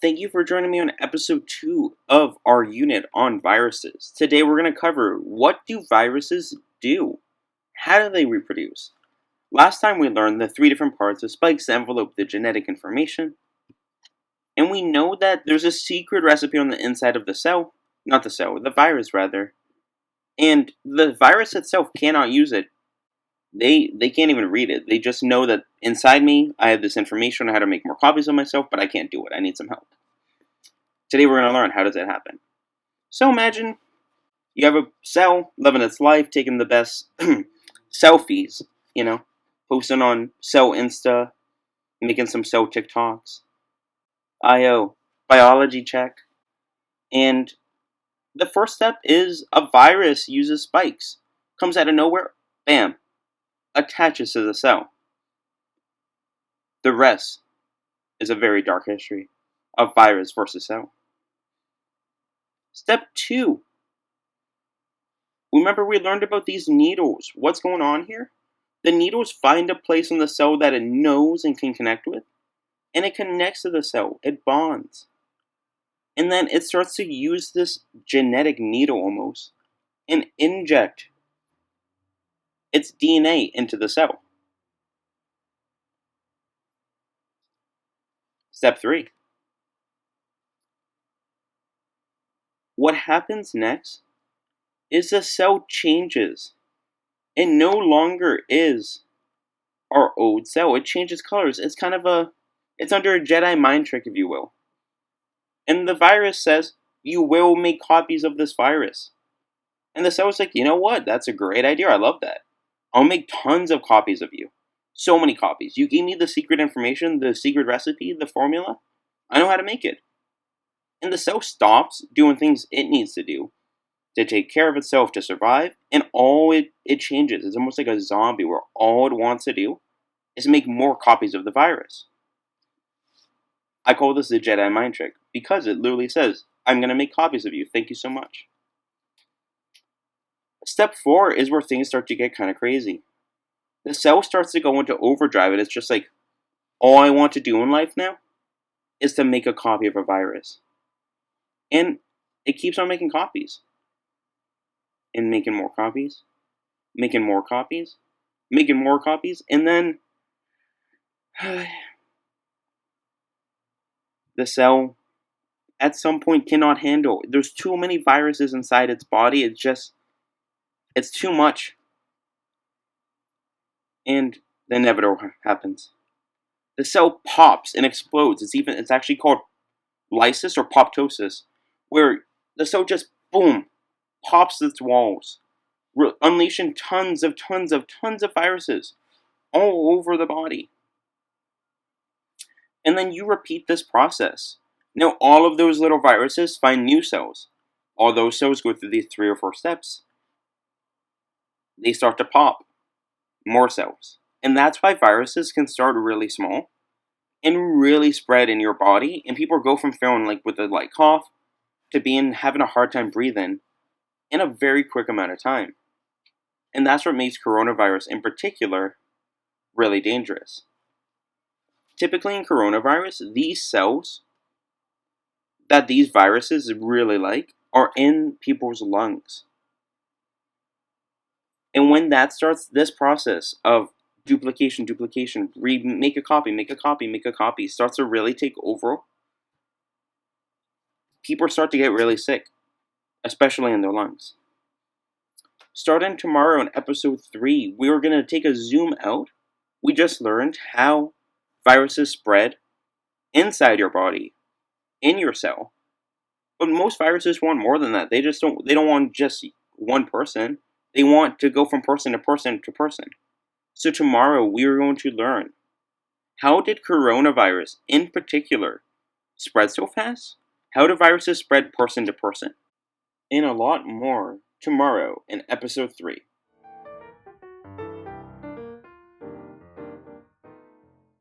Thank you for joining me on episode 2 of our unit on viruses. Today we're going to cover what do viruses do? How do they reproduce? Last time we learned the three different parts of spikes that envelope the genetic information. And we know that there's a secret recipe on the inside of the cell. Not the cell, the virus rather. And the virus itself cannot use it. They can't even read it. They just know that inside me I have this information on how to make more copies of myself, but I can't do it. I need some help. Today we're going to learn how does that happen. So imagine you have a cell living its life, taking the best selfies, posting on Cell Insta, making some cell TikToks, IO, biology check. And the first step is a virus uses spikes, comes out of nowhere, bam, attaches to the cell. The rest is a very dark history of virus versus cell. Step 2. Remember we learned about these needles. What's going on here? The needles find a place in the cell that it knows and can connect with, and it connects to the cell. It bonds. And then it starts to use this genetic needle almost and inject its DNA into the cell. Step 3. What happens next is the cell changes. It no longer is our old cell. It changes colors. It's it's under a Jedi mind trick, if you will. And the virus says, you will make copies of this virus. And the cell is like, you know what? That's a great idea. I love that. I'll make tons of copies of you. So many copies. You gave me the secret information, the secret recipe, the formula. I know how to make it. And the cell stops doing things it needs to do to take care of itself to survive, and all it changes. It's almost like a zombie where all it wants to do is make more copies of the virus. I call this the Jedi mind trick because it literally says, I'm going to make copies of you. Thank you so much. Step 4 is where things start to get kind of crazy. The cell starts to go into overdrive, and it's just like, all I want to do in life now is to make a copy of a virus. And it keeps on making copies. And making more copies. Making more copies. Making more copies. And then the cell at some point cannot handle. There's too many viruses inside its body. It's too much. And the inevitable happens. The cell pops and explodes. It's actually called lysis or apoptosis, where the cell just boom pops its walls, unleashing tons of viruses all over the body. And then you repeat this process. Now all of those little viruses find new cells. All those cells go through these 3 or 4 steps. They start to pop more cells. And that's why viruses can start really small and really spread in your body. And people go from feeling like with a light cough to having a hard time breathing in a very quick amount of time. And that's what makes coronavirus in particular really dangerous. Typically in coronavirus, these cells that these viruses really like are in people's lungs. And when that starts, this process of duplication, make a copy, starts to really take over, people start to get really sick, especially in their lungs. Starting tomorrow in episode 3, we are going to take a zoom out. We just learned how viruses spread inside your body, in your cell. But most viruses want more than that. They don't want just one person. They want to go from person to person to person. So tomorrow we are going to learn, how did coronavirus in particular spread so fast? How do viruses spread person to person? And a lot more tomorrow in episode 3.